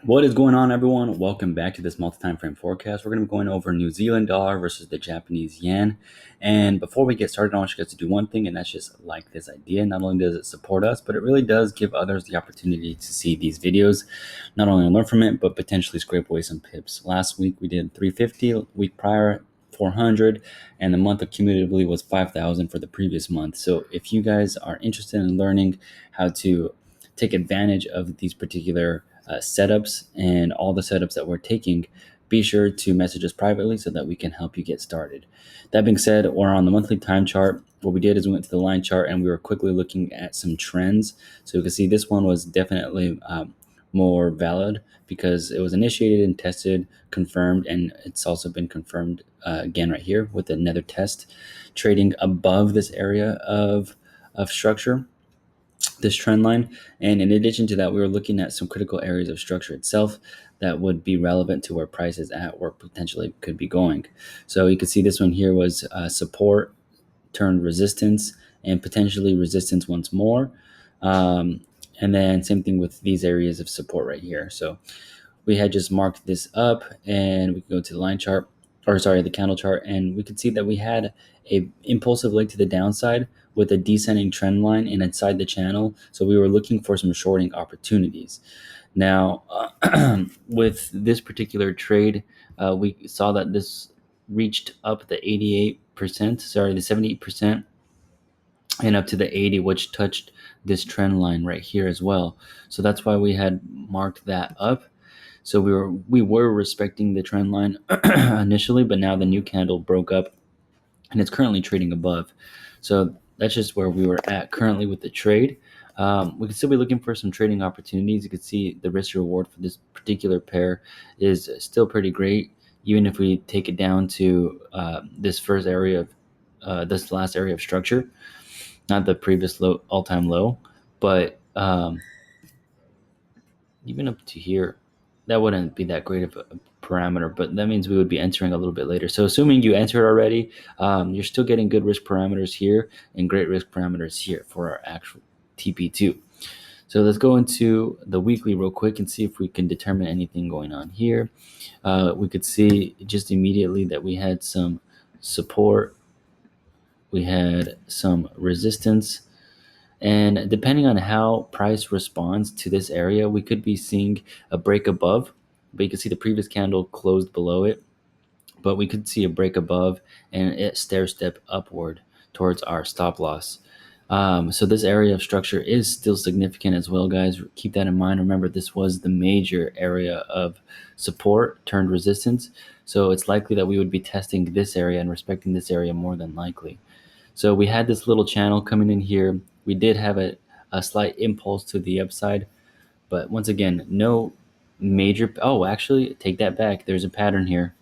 What is going on, everyone? Welcome back to this multi-time frame forecast. We're going to be going over New Zealand dollar versus the Japanese yen. And before we get started, I want you guys to do one thing, and that's just like this idea. Not only does it support us, but it really does give others the opportunity to see these videos, not only learn from it, but potentially scrape away some pips. Last week we did 350, week prior 400, and the month cumulatively was 5,000 for the previous month. So if you guys are interested in learning how to take advantage of these particular setups and all the setups that we're taking, be sure to message us privately so that we can help you get started. That being said, we're on the monthly time chart. What we did is we went to the line chart and we were quickly looking at some trends. So you can see this one was definitely more valid because it was initiated and tested, confirmed, and it's also been confirmed again right here with another test trading above this area of structure, this trend line. And in addition to that, we were looking at some critical areas of structure itself that would be relevant to where price is at or potentially could be going. So you can see this one here was support turned resistance and potentially resistance once more. And then same thing with these areas of support right here. So we had just marked this up, and we can go to the line chart, or sorry, the candle chart, and we could see that we had a impulsive leg to the downside with a descending trend line and inside the channel. So we were looking for some shorting opportunities. Now, with this particular trade, we saw that this reached up the 88%, sorry, the 78%, and up to the 80, which touched this trend line right here as well. So that's why we had marked that up. So we were respecting the trend line initially, but now the new candle broke up and it's currently trading above. So that's just where we were at currently with the trade. We could still be looking for some trading opportunities. You can see the risk reward for this particular pair is still pretty great, even if we take it down to this first area of this last area of structure, not the previous low, all-time low, but even up to here, that wouldn't be that great of a parameter, but that means we would be entering a little bit later. So assuming you entered already, you're still getting good risk parameters here and great risk parameters here for our actual TP2. So let's go into the weekly real quick and see if we can determine anything going on here. We could see just immediately that we had some support, we had some resistance, and depending on how price responds to this area, we could be seeing a break above, but you can see the previous candle closed below it, but we could see a break above and it stair step upward towards our stop loss. So this area of structure is still significant as well, guys. Keep that in mind. Remember, this was the major area of support turned resistance. So it's likely that we would be testing this area and respecting this area more than likely. So we had this little channel coming in here. We did have a slight impulse to the upside, but once again, no major. Oh, actually, take that back. There's a pattern here.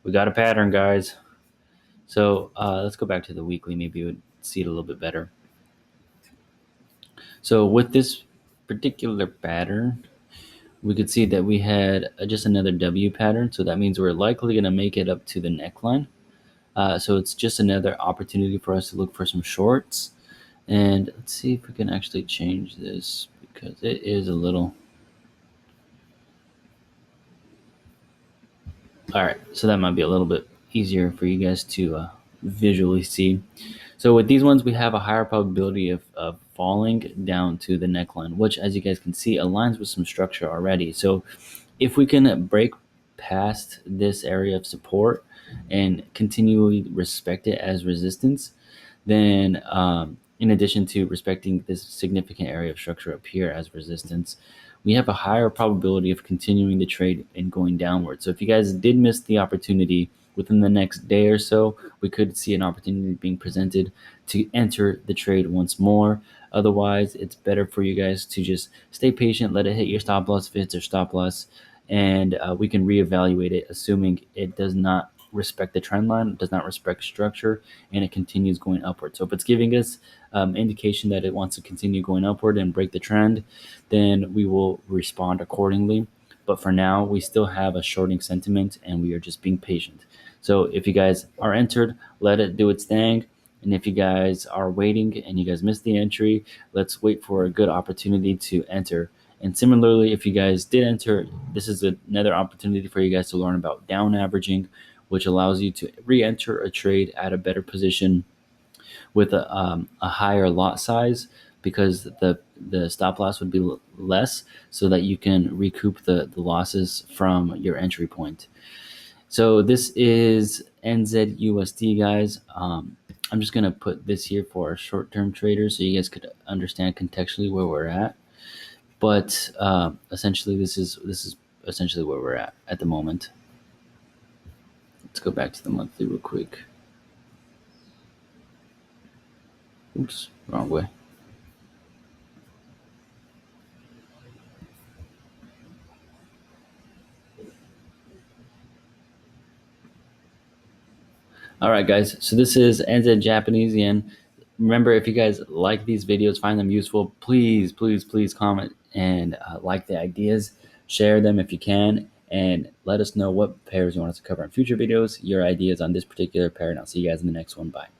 We got a pattern, guys. So let's go back to the weekly. Maybe you would see it a little bit better. So with this particular pattern, we could see that we had just another W pattern. So that means we're likely going to make it up to the neckline. So it's just another opportunity for us to look for some shorts. And let's see if we can actually change this because it is a little. All right, so that might be a little bit easier for you guys to visually see. So with these ones, we have a higher probability of falling down to the neckline, which, as you guys can see, aligns with some structure already. So if we can break past this area of support and continually respect it as resistance, then in addition to respecting this significant area of structure up here as resistance, we have a higher probability of continuing the trade and going downward. So if you guys did miss the opportunity within the next day or so, we could see an opportunity being presented to enter the trade once more. Otherwise, it's better for you guys to just stay patient, let it hit your stop loss if it's your stop loss, and we can reevaluate it, assuming it does not respect the trend line, does not respect structure, and it continues going upward. So if it's giving us indication that it wants to continue going upward and break the trend, then we will respond accordingly. But for now, we still have a shorting sentiment and we are just being patient. So if you guys are entered, let it do its thing. And if you guys are waiting and you guys missed the entry, let's wait for a good opportunity to enter And similarly, if you guys did enter, this is another opportunity for you guys to learn about down averaging, which allows you to re-enter a trade at a better position with a higher lot size, because the stop loss would be less, so that you can recoup the losses from your entry point. So this is NZUSD, guys. I'm just gonna put this here for our short-term traders, so you guys could understand contextually where we're at. But essentially, this is essentially where we're at the moment. Let's go back to the monthly real quick. Oops, wrong way. All right, guys. So this is NZ Japanese yen. Remember, if you guys like these videos, find them useful, please comment and like the ideas. Share them if you can, and let us know what pairs you want us to cover in future videos, your ideas on this particular pair, and I'll see you guys in the next one. Bye.